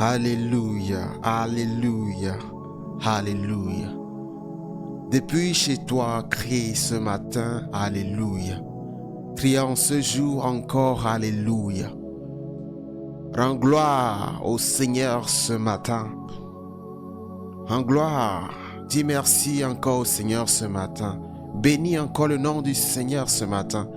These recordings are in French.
Alléluia, Alléluia, Alléluia. Depuis chez toi, crie ce matin, Alléluia. Crie en ce jour encore, Alléluia. Rends gloire au Seigneur ce matin. Rends gloire, dis merci encore au Seigneur ce matin. Bénis encore le nom du Seigneur ce matin.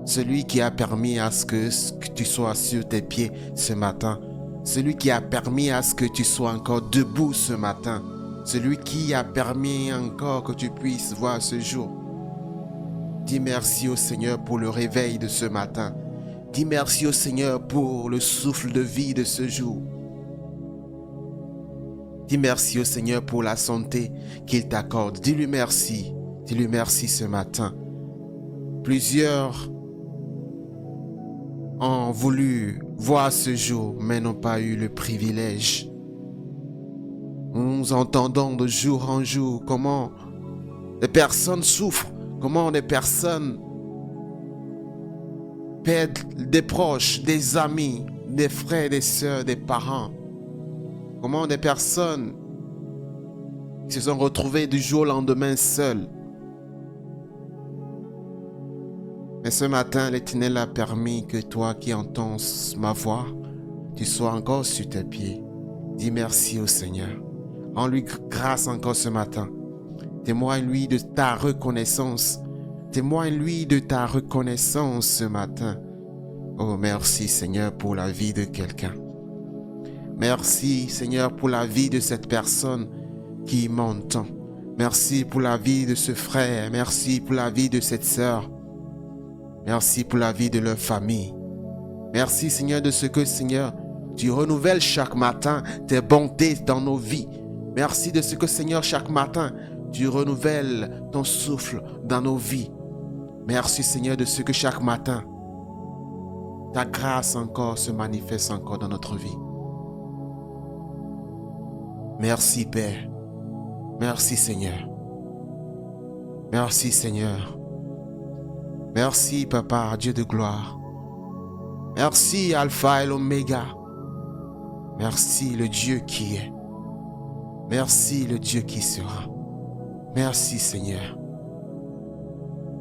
Celui qui a permis à ce que tu sois sur tes pieds ce matin. Celui qui a permis à ce que tu sois encore debout ce matin. Celui qui a permis encore que tu puisses voir ce jour. Dis merci au Seigneur pour le réveil de ce matin. Dis merci au Seigneur pour le souffle de vie de ce jour. Dis merci au Seigneur pour la santé qu'il t'accorde. Dis-lui merci. Dis-lui merci ce matin. Plusieurs ont voulu voir ce jour, mais n'ont pas eu le privilège. Nous entendons de jour en jour comment des personnes souffrent, comment des personnes perdent des proches, des amis, des frères, des sœurs, des parents. Comment des personnes se sont retrouvées du jour au lendemain seules. Mais ce matin, l'Éternel a permis que toi qui entends ma voix, tu sois encore sur tes pieds. Dis merci au Seigneur. Rends-lui grâce encore ce matin. Témoigne-lui de ta reconnaissance. Témoigne-lui de ta reconnaissance ce matin. Oh, merci Seigneur pour la vie de quelqu'un. Merci Seigneur pour la vie de cette personne qui m'entend. Merci pour la vie de ce frère. Merci pour la vie de cette sœur. Merci pour la vie de leur famille. Merci Seigneur de ce que Seigneur, tu renouvelles chaque matin tes bontés dans nos vies. Merci de ce que Seigneur, chaque matin, tu renouvelles ton souffle dans nos vies. Merci Seigneur de ce que chaque matin, ta grâce encore se manifeste encore dans notre vie. Merci Père. Merci Seigneur. Merci Seigneur. Merci Papa, Dieu de gloire. Merci Alpha et l'Oméga. Merci le Dieu qui est. Merci le Dieu qui sera. Merci Seigneur.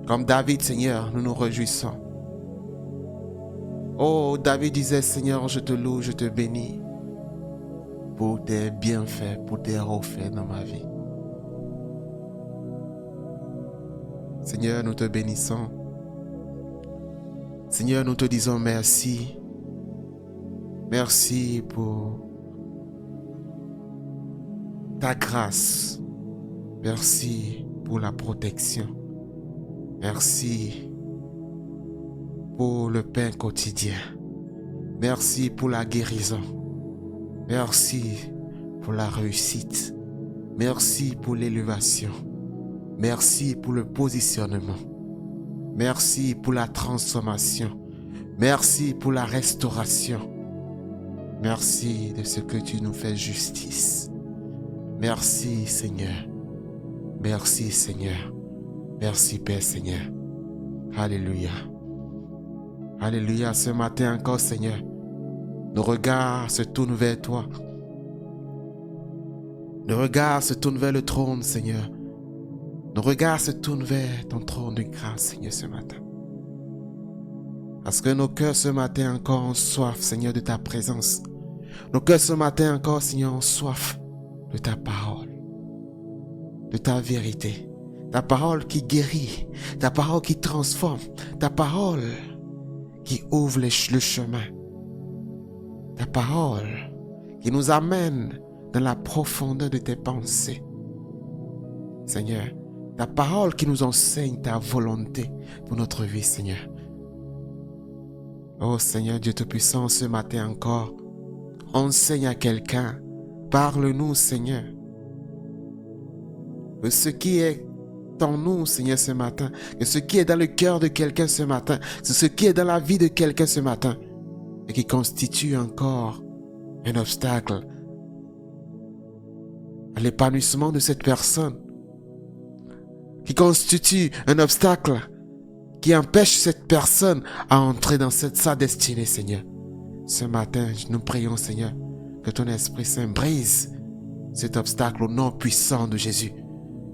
Comme David Seigneur, nous nous réjouissons. Oh, David disait Seigneur, je te loue, je te bénis pour tes bienfaits, pour tes refaits dans ma vie. Seigneur, nous te bénissons. Seigneur, nous te disons merci. Merci pour ta grâce. Merci pour la protection. Merci pour le pain quotidien. Merci pour la guérison. Merci pour la réussite. Merci pour l'élévation. Merci pour le positionnement. Merci pour la transformation. Merci pour la restauration. Merci de ce que tu nous fais justice. Merci Seigneur. Merci Seigneur. Merci Père Seigneur. Alléluia. Alléluia. Ce matin encore Seigneur, nos regards se tournent vers toi. Nos regards se tournent vers le trône Seigneur. Nos regards se tournent vers ton trône de grâce, Seigneur, ce matin. Parce que nos cœurs ce matin encore ont soif, Seigneur, de ta présence. Nos cœurs ce matin encore, Seigneur, ont soif de ta parole, de ta vérité. Ta parole qui guérit, ta parole qui transforme, ta parole qui ouvre le chemin. Ta parole qui nous amène dans la profondeur de tes pensées. Seigneur, ta parole qui nous enseigne ta volonté pour notre vie, Seigneur. Oh Seigneur Dieu Tout-Puissant, ce matin encore, enseigne à quelqu'un, parle-nous Seigneur. Que ce qui est en nous, Seigneur, ce matin, que ce qui est dans le cœur de quelqu'un ce matin, que ce qui est dans la vie de quelqu'un ce matin, et qui constitue encore un obstacle à l'épanouissement de cette personne, qui constitue un obstacle qui empêche cette personne à entrer dans sa destinée, Seigneur. Ce matin, nous prions, Seigneur, Que ton Esprit Saint brise cet obstacle au nom puissant de Jésus.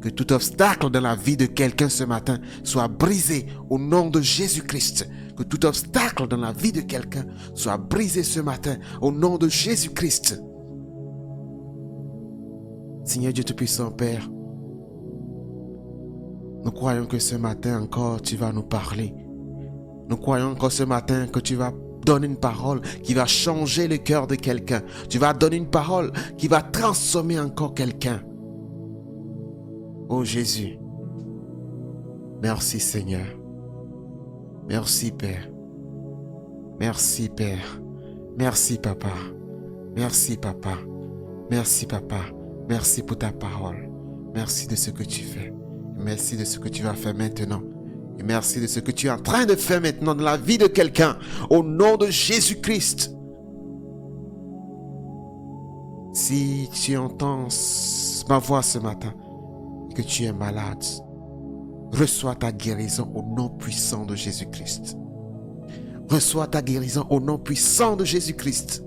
Que tout obstacle dans la vie de quelqu'un ce matin soit brisé au nom de Jésus-Christ. Que tout obstacle dans la vie de quelqu'un soit brisé ce matin au nom de Jésus-Christ. Seigneur Dieu Tout-Puissant, Père, nous croyons que ce matin encore tu vas nous parler. Nous croyons encore ce matin que tu vas donner une parole qui va changer le cœur de quelqu'un. Tu vas donner une parole qui va transformer encore quelqu'un. Oh Jésus, merci Seigneur. Merci Père. Merci Père. Merci Papa. Merci Papa. Merci Papa. Merci pour ta parole. Merci de ce que tu fais. Merci de ce que tu vas faire maintenant. Et merci de ce que tu es en train de faire maintenant dans la vie de quelqu'un. Au nom de Jésus-Christ. Si tu entends ma voix ce matin, que tu es malade, reçois ta guérison au nom puissant de Jésus-Christ. Reçois ta guérison au nom puissant de Jésus-Christ.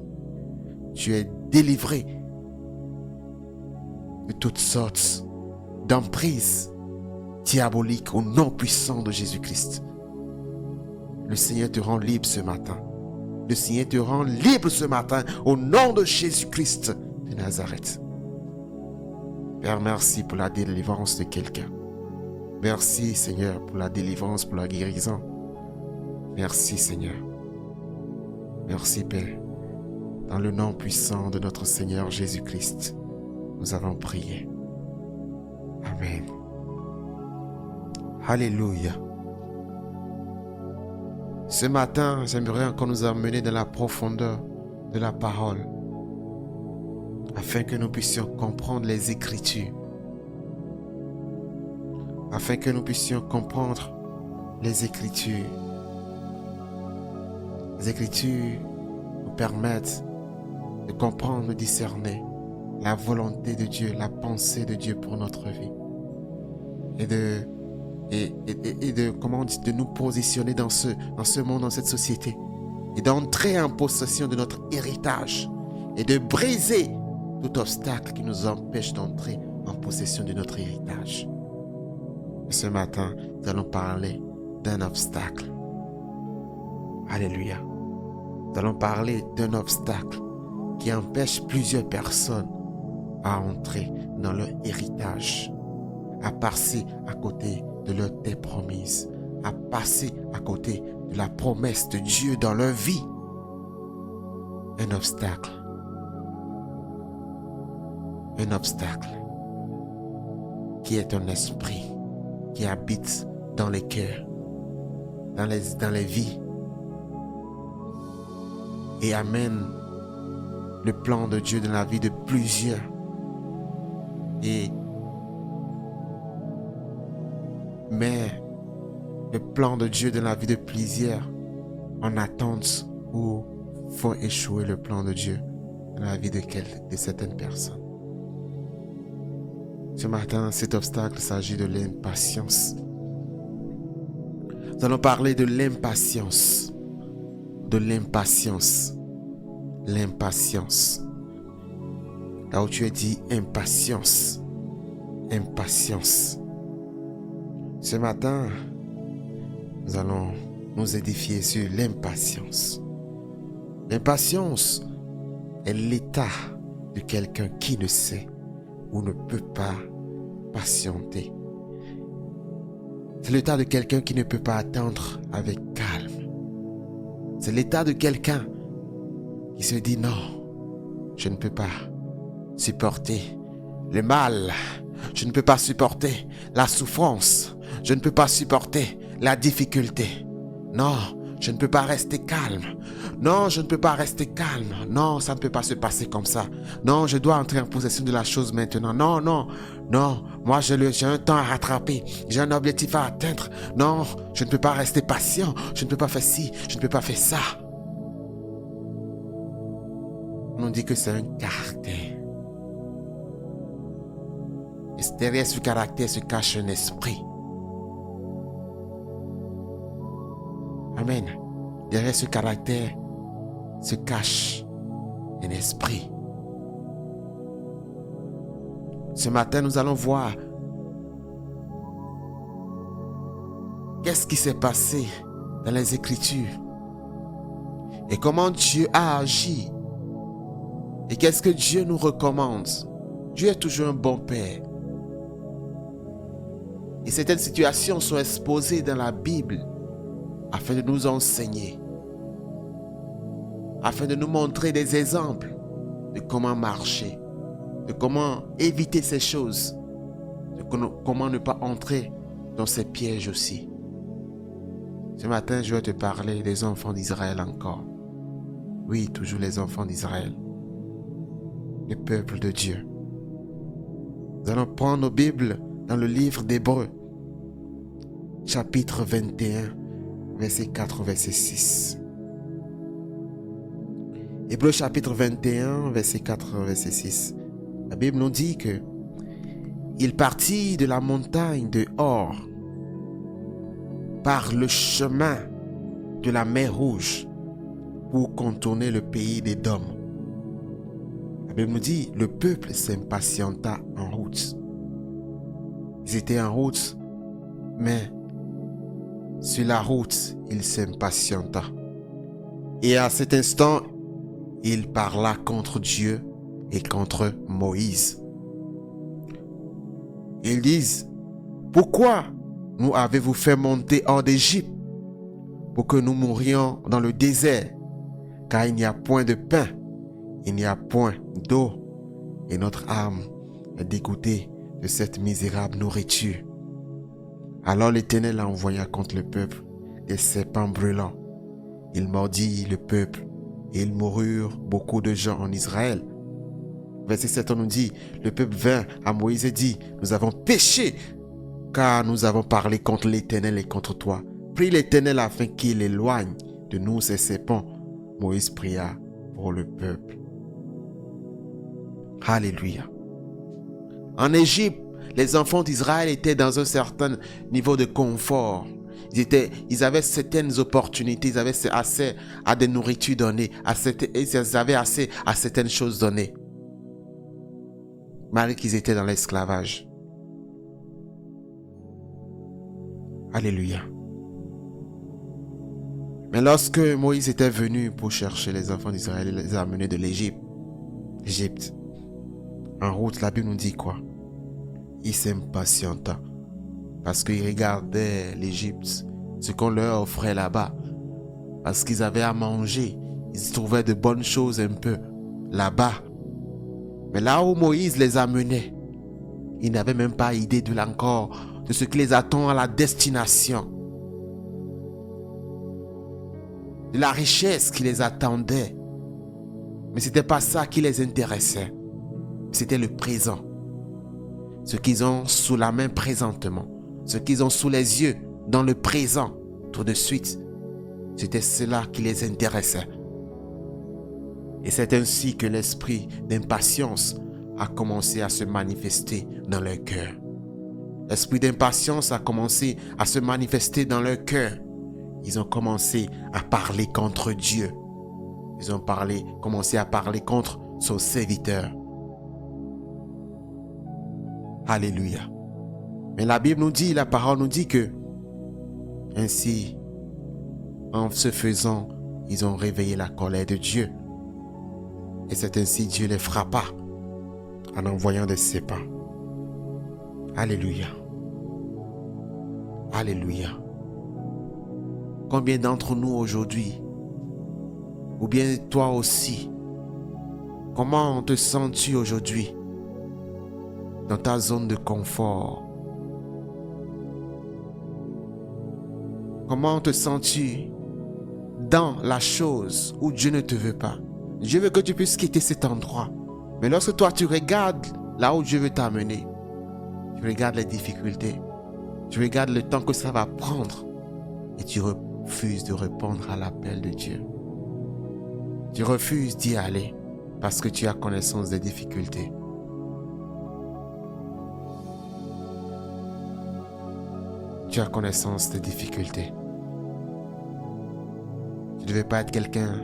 Tu es délivré de toutes sortes d'emprises diaboliques au nom puissant de Jésus-Christ. Le Seigneur te rend libre ce matin. Le Seigneur te rend libre ce matin au nom de Jésus-Christ de Nazareth. Père, merci pour la délivrance de quelqu'un. Merci Seigneur pour la délivrance, pour la guérison. Merci Seigneur. Merci Père. Dans le nom puissant de notre Seigneur Jésus-Christ, nous avons prié. Amen. Alléluia. Ce matin, j'aimerais encore nous emmener dans la profondeur de la parole, afin que nous puissions comprendre les Écritures, afin que nous puissions comprendre les Écritures. Les Écritures nous permettent de comprendre, de discerner la volonté de Dieu, la pensée de Dieu pour notre vie. Et de nous positionner dans ce monde, dans cette société. Et d'entrer en possession de notre héritage. Et de briser tout obstacle qui nous empêche d'entrer en possession de notre héritage. Et ce matin, nous allons parler d'un obstacle. Alléluia. Nous allons parler d'un obstacle qui empêche plusieurs personnes à entrer dans leur héritage, à passer à côté de leur terre promise, à passer à côté de la promesse de Dieu dans leur vie. Un obstacle. Un obstacle qui est un esprit qui habite dans les cœurs, dans les vies et amène le plan de Dieu dans la vie de plusieurs. Mais le plan de Dieu dans la vie de plusieurs en attente ou font échouer le plan de Dieu dans la vie de certaines personnes. Ce matin, cet obstacle s'agit de l'impatience. Nous allons parler de l'impatience. De l'impatience. L'impatience. Là où tu es dit impatience. Impatience. Ce matin, nous allons nous édifier sur l'impatience. L'impatience est l'état de quelqu'un qui ne sait ou ne peut pas patienter. C'est l'état de quelqu'un qui ne peut pas attendre avec calme. C'est l'état de quelqu'un qui se dit non, je ne peux pas supporter le mal. Je ne peux pas supporter la souffrance. Je ne peux pas supporter la difficulté. Non, je ne peux pas rester calme. Non, je ne peux pas rester calme. Non, ça ne peut pas se passer comme ça. Non, je dois entrer en possession de la chose maintenant. Non, non, non. Moi, j'ai un temps à rattraper. J'ai un objectif à atteindre. Non, je ne peux pas rester patient. Je ne peux pas faire ci. Je ne peux pas faire ça. On dit que c'est un caractère. Et derrière ce caractère se cache un esprit. Amen. Derrière ce caractère se cache un esprit. Ce matin, nous allons voir qu'est-ce qui s'est passé dans les Écritures et comment Dieu a agi et qu'est-ce que Dieu nous recommande. Dieu est toujours un bon Père. Et certaines situations sont exposées dans la Bible afin de nous enseigner, afin de nous montrer des exemples de comment marcher, de comment éviter ces choses, de comment ne pas entrer dans ces pièges aussi. Ce matin, je vais te parler des enfants d'Israël encore. Oui, toujours les enfants d'Israël, le peuple de Dieu. Nous allons prendre nos Bibles dans le livre d'Hébreux, chapitre 21, verset 4, verset 6. Hébreux chapitre 21, verset 4, verset 6. La Bible nous dit que il partit de la montagne de Hor par le chemin de la mer Rouge pour contourner le pays d'Édom. La Bible nous dit le peuple s'impatienta en route. Ils étaient en route, mais sur la route, il s'impatienta. Et à cet instant, il parla contre Dieu et contre Moïse. Ils disent, pourquoi nous avez-vous fait monter hors d'Égypte pour que nous mourions dans le désert, car il n'y a point de pain, il n'y a point d'eau, et notre âme est dégoûtée de cette misérable nourriture. Alors l'Éternel envoya contre le peuple des serpents brûlants. Il mordit le peuple et ils moururent beaucoup de gens en Israël. Verset 7, on nous dit, le peuple vint à Moïse et dit, nous avons péché, car nous avons parlé contre l'Éternel et contre toi. Prie l'Éternel afin qu'il éloigne de nous ces serpents. Moïse pria pour le peuple. Alléluia. En Égypte, les enfants d'Israël étaient dans un certain niveau de confort. Ils avaient certaines opportunités, ils avaient accès à des nourritures données, ils avaient accès à certaines choses données. Malgré qu'ils étaient dans l'esclavage. Alléluia. Mais lorsque Moïse était venu pour chercher les enfants d'Israël, il les a amenés de l'Égypte. En route, la Bible nous dit quoi? Il s'impatienta parce qu'il regardait l'Égypte, ce qu'on leur offrait là-bas. Parce qu'ils avaient à manger, ils trouvaient de bonnes choses un peu là-bas. Mais là où Moïse les amenait, ils n'avaient même pas idée de ce qui les attend à la destination. De la richesse qui les attendait. Mais ce n'était pas ça qui les intéressait. C'était le présent. Ce qu'ils ont sous la main présentement. Ce qu'ils ont sous les yeux dans le présent. Tout de suite. C'était cela qui les intéressait. Et c'est ainsi que l'esprit d'impatience a commencé à se manifester dans leur cœur. L'esprit d'impatience a commencé à se manifester dans leur cœur. Ils ont commencé à parler contre Dieu. Ils ont commencé à parler contre son serviteur. Alléluia. Mais la Bible nous dit, la parole nous dit que ainsi, en se faisant, ils ont réveillé la colère de Dieu. Et c'est ainsi Dieu les frappa en envoyant des serpents. Alléluia. Alléluia. Combien d'entre nous aujourd'hui, ou bien toi aussi, comment te sens-tu aujourd'hui dans ta zone de confort? Comment te sens-tu dans la chose où Dieu ne te veut pas? Dieu veut que tu puisses quitter cet endroit. Mais lorsque toi tu regardes là où Dieu veut t'amener, tu regardes les difficultés, tu regardes le temps que ça va prendre et tu refuses de répondre à l'appel de Dieu. Tu refuses d'y aller parce que tu as connaissance des difficultés. Tu as connaissance des difficultés. Tu ne devais pas être quelqu'un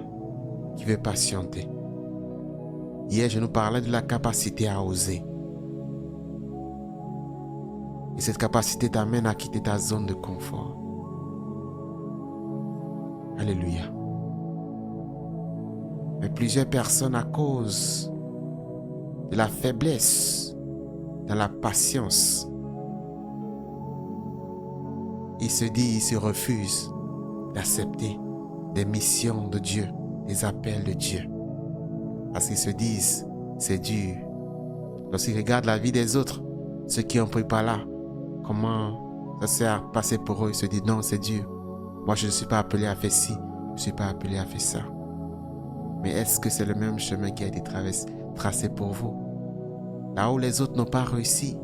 qui veut patienter. Hier, je nous parlais de la capacité à oser. Et cette capacité t'amène à quitter ta zone de confort. Alléluia. Mais plusieurs personnes, à cause de la faiblesse, dans la patience, ils se refusent d'accepter des missions de Dieu, des appels de Dieu. Parce qu'ils se disent, c'est dur. Lorsqu'ils regardent la vie des autres, ceux qui ont pris par là, comment ça s'est passé pour eux, ils se disent, non, c'est dur. Moi, je ne suis pas appelé à faire ci, je ne suis pas appelé à faire ça. Mais est-ce que c'est le même chemin qui a été tracé pour vous? Là où les autres n'ont pas réussi,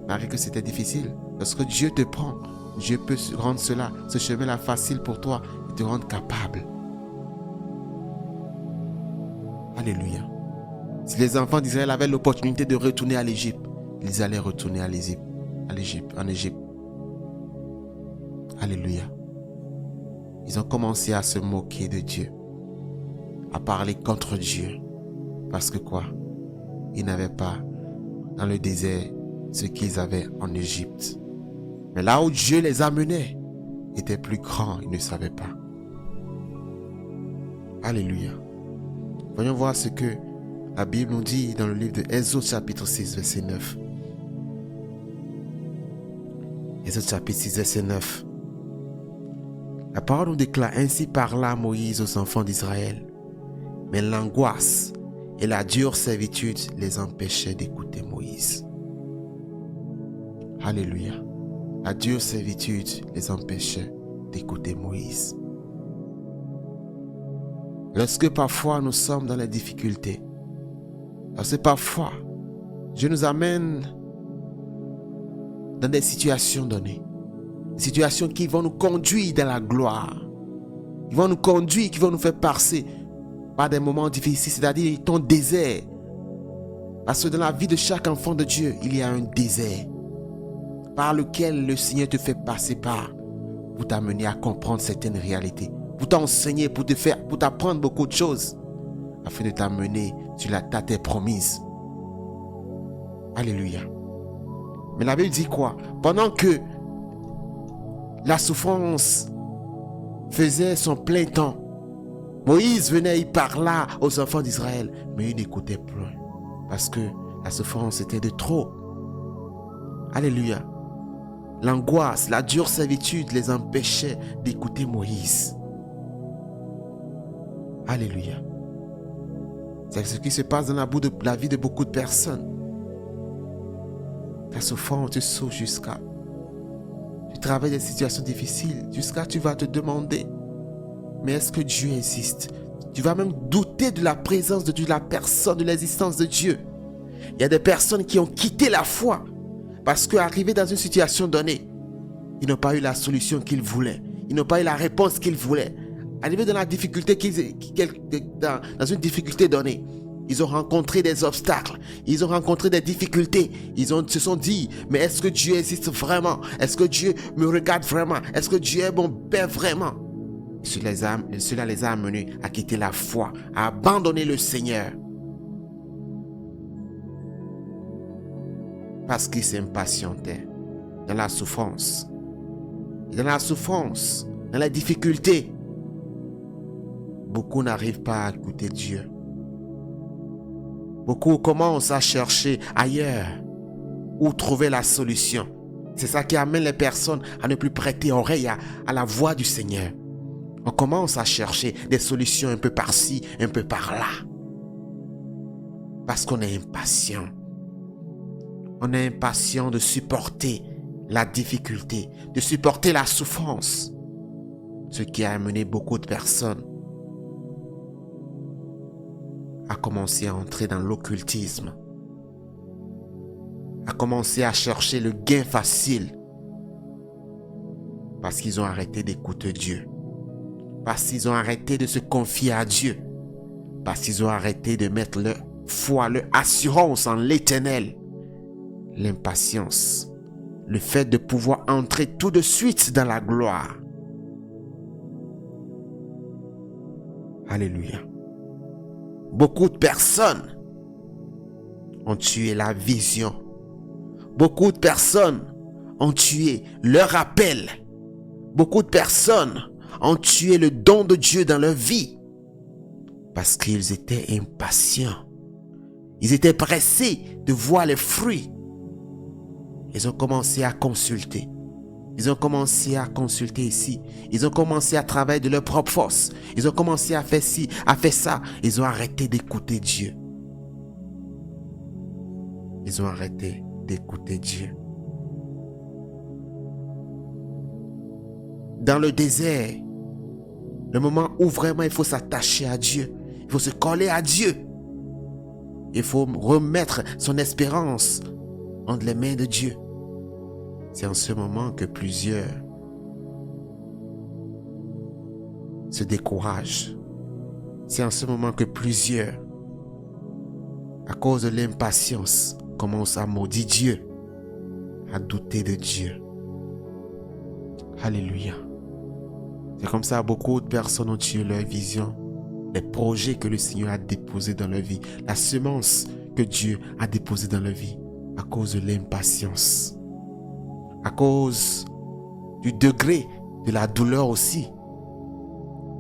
malgré que c'était difficile, lorsque Dieu te prend, Dieu peut rendre ce chemin-là facile pour toi et te rendre capable. Alléluia. Si les enfants d'Israël avaient l'opportunité de retourner à l'Égypte, ils allaient retourner en Égypte. Alléluia. Ils ont commencé à se moquer de Dieu, à parler contre Dieu. Parce que quoi? Ils n'avaient pas dans le désert ce qu'ils avaient en Égypte. Mais là où Dieu les amenait était plus grand, ils ne savaient pas. Alléluia. Voyons voir ce que la Bible nous dit dans le livre de Exode chapitre 6 verset 9. Exode chapitre 6 verset 9. La parole nous déclare: ainsi parla Moïse aux enfants d'Israël. Mais l'angoisse et la dure servitude les empêchaient d'écouter Moïse. Alléluia. La dure servitude les empêchait d'écouter Moïse. Lorsque parfois nous sommes dans les difficultés, lorsque parfois Dieu nous amène dans des situations données, des situations qui vont nous conduire dans la gloire, qui vont nous conduire, qui vont nous faire passer par des moments difficiles, c'est-à-dire ton désert. Parce que dans la vie de chaque enfant de Dieu, il y a un désert par lequel le Seigneur te fait passer par pour t'amener à comprendre certaines réalités, pour t'enseigner, pour t'apprendre beaucoup de choses, afin de t'amener sur la terre promise. Alléluia. Mais la Bible dit quoi? Pendant que la souffrance faisait son plein temps, Moïse venait, il parla aux enfants d'Israël, mais ils n'écoutaient plus parce que la souffrance était de trop. Alléluia. L'angoisse, la dure servitude les empêchait d'écouter Moïse. Alléluia. C'est ce qui se passe dans la vie de beaucoup de personnes. La souffrance te sauve jusqu'à... Tu travailles des situations difficiles, jusqu'à tu vas te demander, mais est-ce que Dieu existe? Tu vas même douter de la présence de Dieu, de la personne, de l'existence de Dieu. Il y a des personnes qui ont quitté la foi parce qu'arrivés dans une situation donnée, ils n'ont pas eu la solution qu'ils voulaient. Ils n'ont pas eu la réponse qu'ils voulaient. Arrivés dans la difficulté, dans une difficulté donnée, ils ont rencontré des obstacles, ils ont rencontré des difficultés. Ils se sont dit, mais est-ce que Dieu existe vraiment? Est-ce que Dieu me regarde vraiment? Est-ce que Dieu est mon Père vraiment? Cela les a amenés à quitter la foi, à abandonner le Seigneur. Parce qu'ils s'impatientaient dans la souffrance. Et dans la souffrance, dans la difficulté, beaucoup n'arrivent pas à écouter Dieu. Beaucoup commencent à chercher ailleurs où trouver la solution. C'est ça qui amène les personnes à ne plus prêter oreille à la voix du Seigneur. On commence à chercher des solutions un peu par-ci, un peu par-là. Parce qu'on est impatient. On est impatient de supporter la difficulté, de supporter la souffrance. Ce qui a amené beaucoup de personnes à commencer à entrer dans l'occultisme, à commencer à chercher le gain facile, parce qu'ils ont arrêté d'écouter Dieu, parce qu'ils ont arrêté de se confier à Dieu, parce qu'ils ont arrêté de mettre leur foi, leur assurance en l'Éternel. L'impatience, le fait de pouvoir entrer tout de suite dans la gloire. Alléluia. Beaucoup de personnes ont tué la vision. Beaucoup de personnes ont tué leur appel. Beaucoup de personnes ont tué le don de Dieu dans leur vie parce qu'ils étaient impatients. Ils étaient pressés de voir les fruits. Ils ont commencé à consulter. Ils ont commencé à consulter ici. Ils ont commencé à travailler de leur propre force. Ils ont commencé à faire ci, à faire ça. Ils ont arrêté d'écouter Dieu. Ils ont arrêté d'écouter Dieu. Dans le désert, le moment où vraiment il faut s'attacher à Dieu, il faut se coller à Dieu. Il faut remettre son espérance entre les mains de Dieu. C'est en ce moment que plusieurs se découragent. C'est en ce moment que plusieurs, à cause de l'impatience, commencent à maudire Dieu, à douter de Dieu. Alléluia. C'est comme ça que beaucoup de personnes ont tué leur vision, les projets que le Seigneur a déposés dans leur vie, la semence que Dieu a déposée dans leur vie, à cause de l'impatience, à cause du degré de la douleur aussi,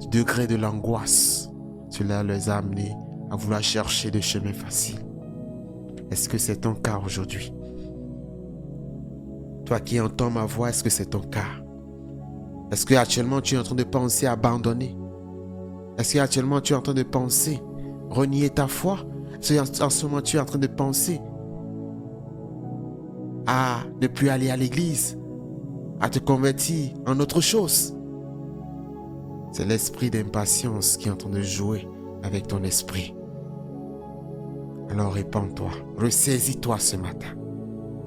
du degré de l'angoisse. Cela les a amenés à vouloir chercher des chemins faciles. Est-ce que c'est ton cas aujourd'hui? Toi qui entends ma voix, est-ce que c'est ton cas? Est-ce que actuellement tu es en train de penser à abandonner? Est-ce que actuellement tu es en train de penser renier ta foi? Est-ce qu'en ce moment tu es en train de penser à ne plus aller à l'église, à te convertir en autre chose? C'est l'esprit d'impatience qui est en train de jouer avec ton esprit. Alors répands-toi, ressaisis-toi ce matin.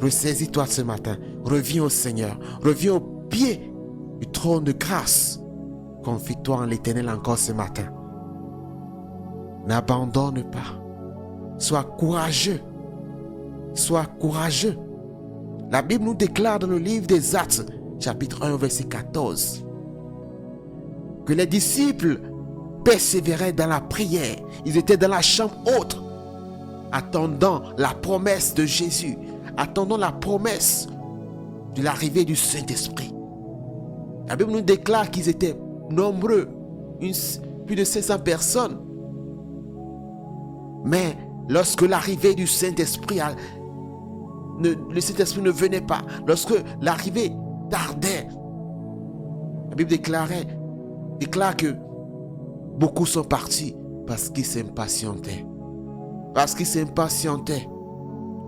Ressaisis-toi ce matin. Reviens au Seigneur. Reviens au pied du trône de grâce. Confie-toi en l'Éternel encore ce matin. N'abandonne pas. Sois courageux. Sois courageux. La Bible nous déclare dans le livre des Actes, chapitre 1, verset 14, que les disciples persévéraient dans la prière. Ils étaient dans la chambre haute, attendant la promesse de Jésus, attendant la promesse de l'arrivée du Saint-Esprit. La Bible nous déclare qu'ils étaient nombreux, plus de 500 personnes. Mais lorsque l'arrivée du Saint-Esprit, le Saint-Esprit ne venait pas, lorsque l'arrivée tardait, la Bible déclare que beaucoup sont partis parce qu'ils s'impatientaient. Parce qu'ils s'impatientaient.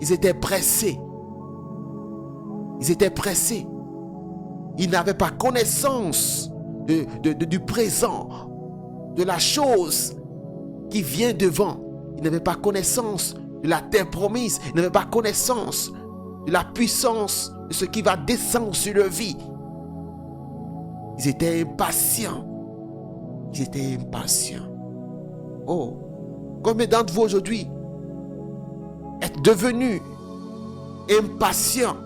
Ils étaient pressés. Ils étaient pressés. Ils n'avaient pas connaissance du présent, de la chose qui vient devant. Ils n'avaient pas connaissance de la terre promise. Ils n'avaient pas connaissance de la puissance de ce qui va descendre sur leur vie. Ils étaient impatients. Ils étaient impatients. Oh, combien d'entre vous aujourd'hui êtes devenus impatients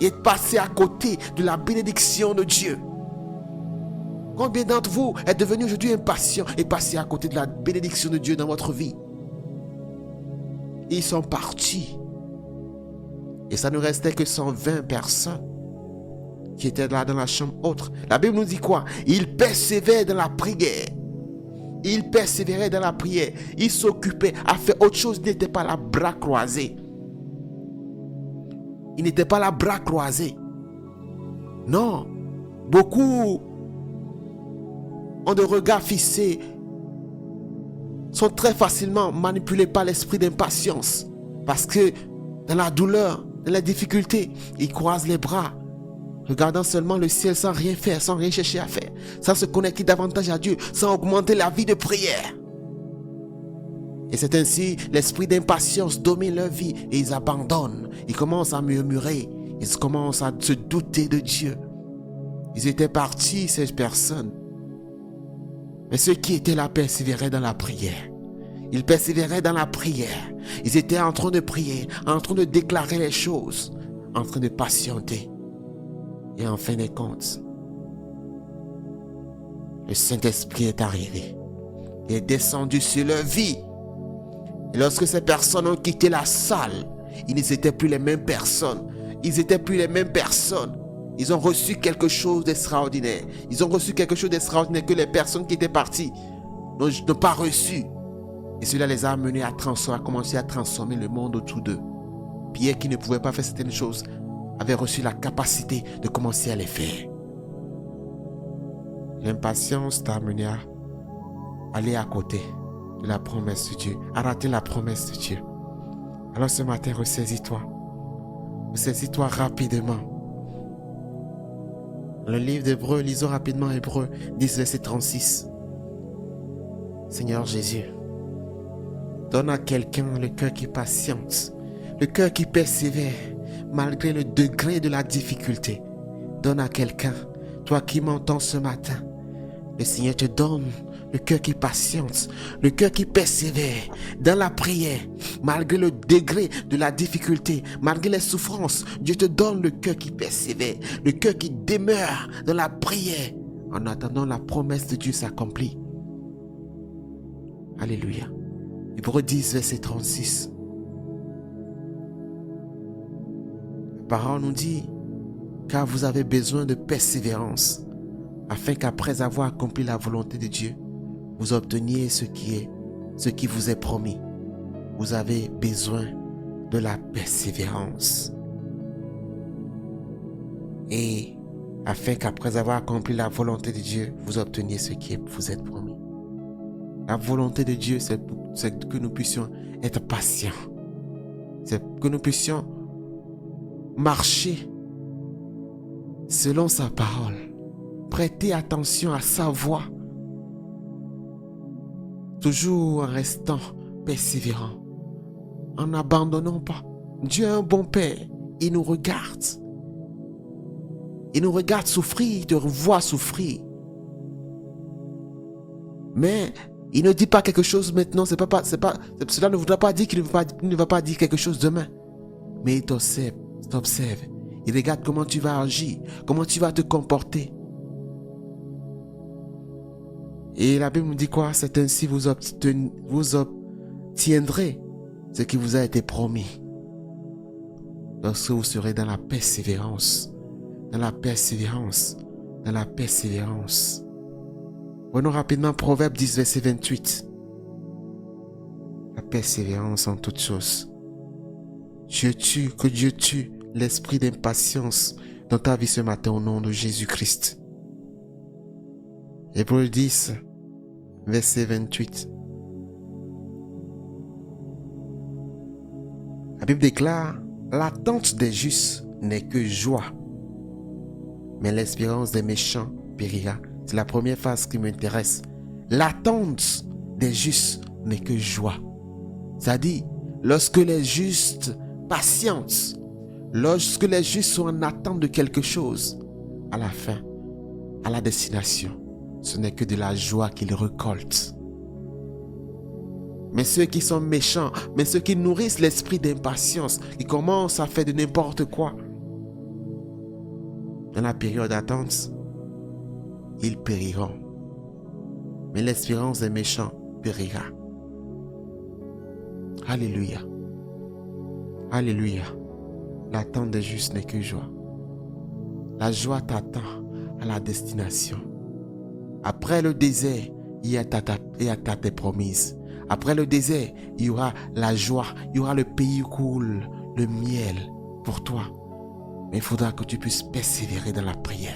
et êtes passés à côté de la bénédiction de Dieu? Combien d'entre vous êtes devenus aujourd'hui impatients et passés à côté de la bénédiction de Dieu dans votre vie? Ils sont partis. Et ça ne restait que 120 personnes qui étaient là dans la chambre haute. La Bible nous dit quoi? Ils persévéraient dans la prière. Ils persévéraient dans la prière. Ils s'occupaient à faire autre chose. Ils n'étaient pas là bras croisés. Ils n'étaient pas là bras croisés. Non. Beaucoup ont de regards fixés, sont très facilement manipulés par l'esprit d'impatience. Parce que dans la douleur, dans la difficulté, ils croisent les bras, regardant seulement le ciel sans rien faire, sans rien chercher à faire, sans se connecter davantage à Dieu, sans augmenter la vie de prière. Et c'est ainsi l'esprit d'impatience domine leur vie et ils abandonnent. Ils commencent à murmurer, ils commencent à se douter de Dieu. Ils étaient partis, ces personnes. Mais ceux qui étaient là persévéraient dans la prière. Ils persévéraient dans la prière. Ils étaient en train de prier, en train de déclarer les choses, en train de patienter. Et en fin de compte, le Saint-Esprit est arrivé. Il est descendu sur leur vie. Et lorsque ces personnes ont quitté la salle, ils n'étaient plus les mêmes personnes. ils n'étaient plus les mêmes personnes. Ils ont reçu quelque chose d'extraordinaire. Ils ont reçu quelque chose d'extraordinaire que les personnes qui étaient parties n'ont pas reçu. Et cela les a amenés à commencer à transformer le monde autour d'eux. Pierre, qui ne pouvait pas faire certaines choses, avait reçu la capacité de commencer à les faire. L'impatience t'a amené à aller à côté de la promesse de Dieu, à rater la promesse de Dieu. Alors ce matin, ressaisis-toi. Ressaisis-toi rapidement. Le livre d'Hébreux, lisons rapidement Hébreux 10, verset 36. Seigneur Jésus, donne à quelqu'un le cœur qui patiente, le cœur qui persévère, malgré le degré de la difficulté. Donne à quelqu'un, toi qui m'entends ce matin, le Seigneur te donne le cœur qui patiente, le cœur qui persévère dans la prière, malgré le degré de la difficulté, malgré les souffrances. Dieu te donne le cœur qui persévère, le cœur qui demeure dans la prière, en attendant la promesse de Dieu s'accomplir. Alléluia. Hébreux 10, verset 36. La parole nous dit, car vous avez besoin de persévérance, afin qu'après avoir accompli la volonté de Dieu, vous obteniez ce qui vous est promis. Vous avez besoin de la persévérance. Et afin qu'après avoir accompli la volonté de Dieu, vous obteniez ce qui vous est promis. La volonté de Dieu, c'est que nous puissions être patients. C'est que nous puissions marcher selon sa parole. Prêter attention à sa voix. Toujours en restant persévérant. En n'abandonnant pas. Dieu est un bon Père. Il nous regarde. Il nous regarde souffrir. Il te voit souffrir. Mais il ne dit pas quelque chose maintenant. Cela ne voudra pas dire qu'il ne va pas dire quelque chose demain. Mais il t'observe. Il regarde comment tu vas agir. Comment tu vas te comporter. Et la Bible nous dit quoi? C'est ainsi vous obtiendrez ce qui vous a été promis. Lorsque vous serez dans la persévérance. Dans la persévérance. Dans la persévérance. Prenons rapidement Proverbe 10, verset 28. La persévérance en toutes choses. Que Dieu tue l'esprit d'impatience dans ta vie ce matin au nom de Jésus-Christ. Hébreux 10, verset 28. La Bible déclare, l'attente des justes n'est que joie, mais l'espérance des méchants périra. C'est la première phrase qui m'intéresse. L'attente des justes n'est que joie. C'est-à-dire, lorsque les justes patientent, lorsque les justes sont en attente de quelque chose, à la fin, à la destination, ce n'est que de la joie qu'ils récoltent. Mais ceux qui sont méchants, mais ceux qui nourrissent l'esprit d'impatience, qui commencent à faire de n'importe quoi, dans la période d'attente, ils périront. Mais l'espérance des méchants périra. Alléluia. Alléluia. L'attente des justes n'est que joie. La joie t'attend à la destination. Après le désert, il y a ta terre promise. Après le désert, il y aura la joie. Il y aura le pays où coule le miel pour toi. Mais il faudra que tu puisses persévérer dans la prière.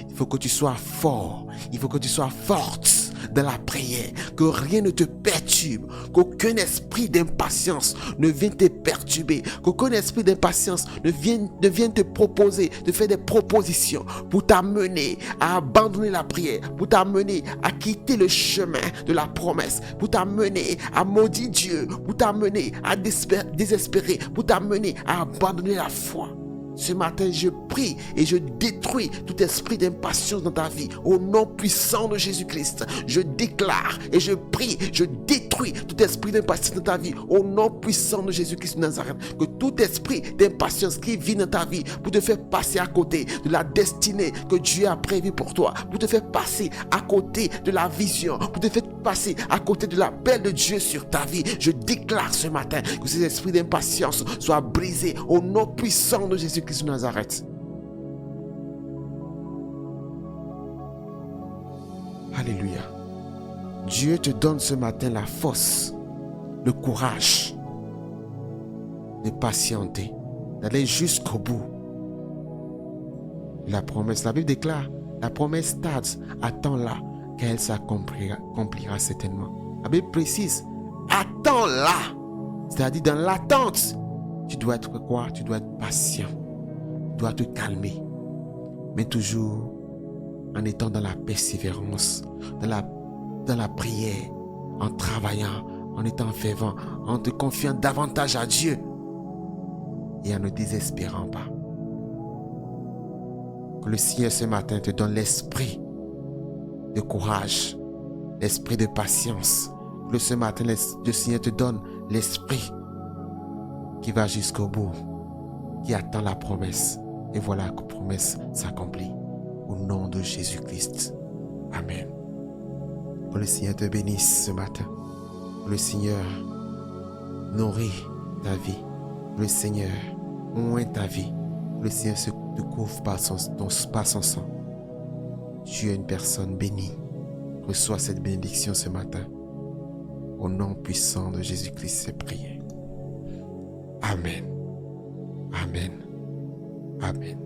Il faut que tu sois fort. Il faut que tu sois forte dans la prière. Que rien ne te perturbe. Qu'aucun esprit d'impatience ne vienne te perturber. Qu'aucun esprit d'impatience ne vienne te proposer, te faire des propositions pour t'amener à abandonner la prière, pour t'amener à quitter le chemin de la promesse, pour t'amener à maudire Dieu, pour t'amener à désespérer, pour t'amener à abandonner la foi. Ce matin, je prie et je détruis tout esprit d'impatience dans ta vie. Au nom puissant de Jésus-Christ, je déclare et je prie, je détruis tout esprit d'impatience dans ta vie. Au nom puissant de Jésus-Christ de Nazareth, que tout esprit d'impatience qui vit dans ta vie pour te faire passer à côté de la destinée que Dieu a prévue pour toi, pour te faire passer à côté de la vision, pour te faire passer à côté de l'appel de Dieu sur ta vie, je déclare ce matin que ces esprits d'impatience soient brisés au nom puissant de Jésus-Christ Jésus-Christ de Nazareth. Alléluia. Dieu te donne ce matin la force, le courage de patienter, d'aller jusqu'au bout. La promesse, la Bible déclare, la promesse tarde, attends-la, car elle s'accomplira certainement. La Bible précise, attends-la. C'est-à-dire dans l'attente, tu dois être quoi? Tu dois être patient. Tu dois te calmer. Mais toujours en étant dans la persévérance, dans la prière, en travaillant, en étant fervent, en te confiant davantage à Dieu et en ne désespérant pas. Que le Seigneur ce matin te donne l'esprit de courage, l'esprit de patience. Que ce matin le Seigneur te donne l'esprit qui va jusqu'au bout, qui attend la promesse. Et voilà que la promesse s'accomplit. Au nom de Jésus-Christ. Amen. Que le Seigneur te bénisse ce matin. Que le Seigneur nourrit ta vie. Que le Seigneur oint ta vie. Que le Seigneur te couvre par son sang. Tu es une personne bénie. Reçois cette bénédiction ce matin. Au nom puissant de Jésus-Christ, c'est prié. Amen. Amen. Amen.